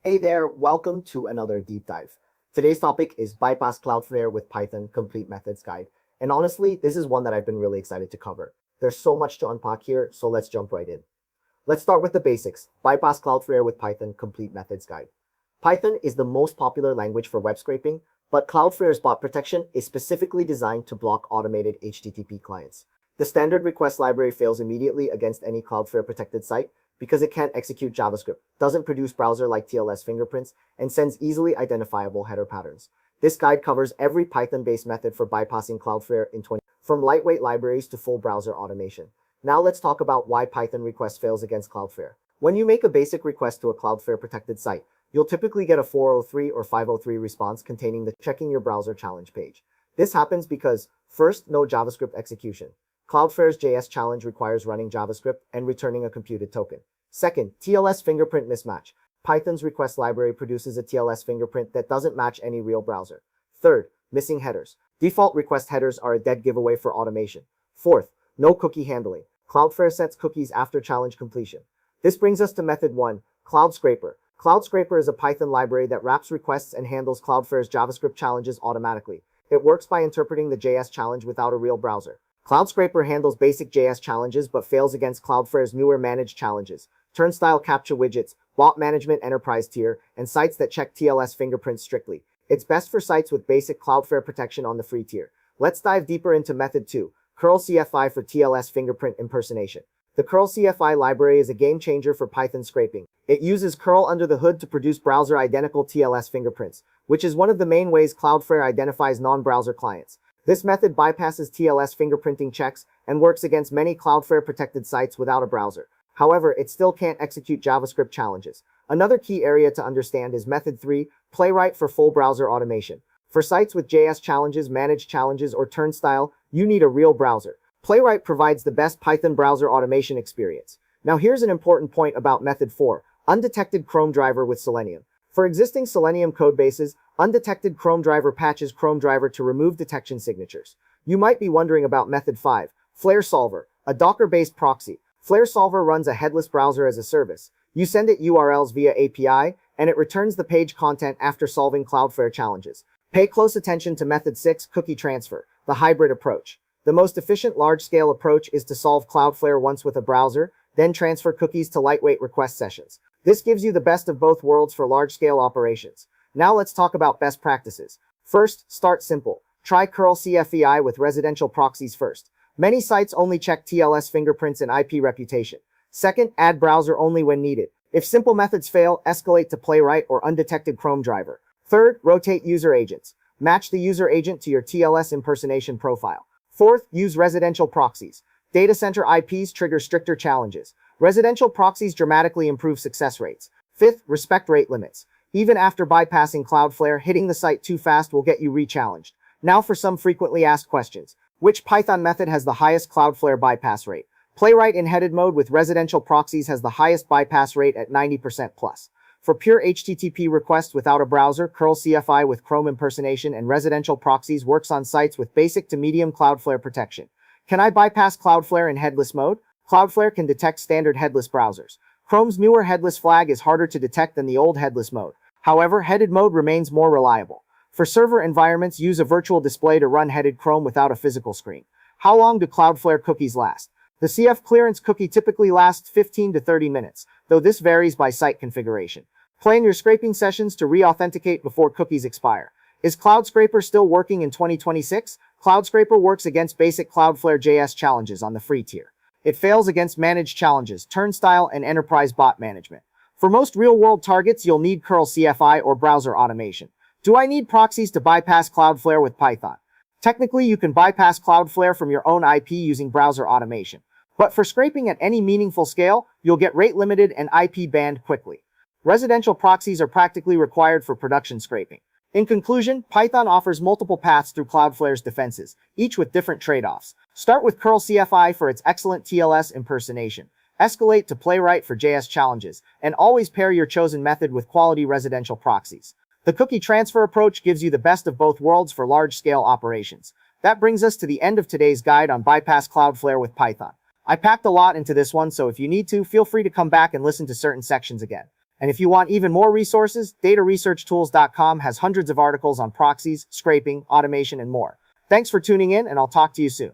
Hey there, welcome to another deep dive. Today's topic is bypass Cloudflare with Python complete methods guide. And honestly, this is one that I've been really excited to cover. There's so much to unpack here, so let's jump right in. Let's start with the basics. Bypass Cloudflare with Python complete methods guide. Python is the most popular language for web scraping, but Cloudflare's bot protection is specifically designed to block automated HTTP clients. The standard request library fails immediately against any Cloudflare protected site because it can't execute JavaScript, doesn't produce browser-like TLS fingerprints, and sends easily identifiable header patterns. This guide covers every Python-based method for bypassing Cloudflare in 20, from lightweight libraries to full browser automation. Now let's talk about why Python request fails against Cloudflare. When you make a basic request to a Cloudflare protected site, you'll typically get a 403 or 503 response containing the checking your browser challenge page. This happens because, first, no JavaScript execution. Cloudflare's JS challenge requires running JavaScript and returning a computed token. Second, TLS fingerprint mismatch. Python's request library produces a TLS fingerprint that doesn't match any real browser. Third, missing headers. Default request headers are a dead giveaway for automation. Fourth, no cookie handling. Cloudflare sets cookies after challenge completion. This brings us to method 1, Cloudscraper. Cloudscraper is a Python library that wraps requests and handles Cloudflare's JavaScript challenges automatically. It works by interpreting the JS challenge without a real browser. Cloudscraper handles basic JS challenges but fails against Cloudflare's newer managed challenges, turnstile captcha widgets, bot management enterprise tier, and sites that check TLS fingerprints strictly. It's best for sites with basic Cloudflare protection on the free tier. Let's dive deeper into method 2, curl_cfi for TLS fingerprint impersonation. The curl_cfi library is a game changer for Python scraping. It uses curl under the hood to produce browser-identical TLS fingerprints, which is one of the main ways Cloudflare identifies non-browser clients. This method bypasses TLS fingerprinting checks and works against many Cloudflare-protected sites without a browser. However, it still can't execute JavaScript challenges. Another key area to understand is method 3, Playwright for full browser automation. For sites with JS challenges, managed challenges, or turnstile, you need a real browser. Playwright provides the best Python browser automation experience. Now here's an important point about method 4, Undetected ChromeDriver with Selenium. For existing Selenium codebases, Undetected ChromeDriver patches ChromeDriver to remove detection signatures. You might be wondering about method 5, FlareSolverr, a Docker-based proxy. FlareSolverr runs a headless browser as a service. You send it URLs via API, and it returns the page content after solving Cloudflare challenges. Pay close attention to method 6, cookie transfer, the hybrid approach. The most efficient large-scale approach is to solve Cloudflare once with a browser, then transfer cookies to lightweight request sessions. This gives you the best of both worlds for large-scale operations. Now let's talk about best practices. First, start simple. Try curl_cfi with residential proxies first. Many sites only check TLS fingerprints and IP reputation. Second, add browser only when needed. If simple methods fail, escalate to Playwright or Undetected ChromeDriver. Third, rotate user agents. Match the user agent to your TLS impersonation profile. Fourth, use residential proxies. Data center IPs trigger stricter challenges. Residential proxies dramatically improve success rates. Fifth, respect rate limits. Even after bypassing Cloudflare, hitting the site too fast will get you re-challenged. Now for some frequently asked questions. Which Python method has the highest Cloudflare bypass rate? Playwright in headed mode with residential proxies has the highest bypass rate at 90% plus. For pure HTTP requests without a browser, curl_cfi with Chrome impersonation and residential proxies works on sites with basic to medium Cloudflare protection. Can I bypass Cloudflare in headless mode? Cloudflare can detect standard headless browsers. Chrome's newer headless flag is harder to detect than the old headless mode. However, headed mode remains more reliable. For server environments, use a virtual display to run headed Chrome without a physical screen. How long do Cloudflare cookies last? The CF clearance cookie typically lasts 15 to 30 minutes, though this varies by site configuration. Plan your scraping sessions to re-authenticate before cookies expire. Is Cloudscraper still working in 2026? Cloudscraper works against basic Cloudflare JS challenges on the free tier. It fails against managed challenges, turnstile, and enterprise bot management. For most real-world targets, you'll need curl_cfi or browser automation. Do I need proxies to bypass Cloudflare with Python? Technically, you can bypass Cloudflare from your own IP using browser automation. But for scraping at any meaningful scale, you'll get rate limited and IP banned quickly. Residential proxies are practically required for production scraping. In conclusion, Python offers multiple paths through Cloudflare's defenses, each with different trade-offs. Start with curl_cfi for its excellent TLS impersonation. Escalate to Playwright for JS challenges, and always pair your chosen method with quality residential proxies. The cookie transfer approach gives you the best of both worlds for large-scale operations. That brings us to the end of today's guide on bypass Cloudflare with Python. I packed a lot into this one, so if you need to, feel free to come back and listen to certain sections again. And if you want even more resources, dataresearchtools.com has hundreds of articles on proxies, scraping, automation, and more. Thanks for tuning in, and I'll talk to you soon.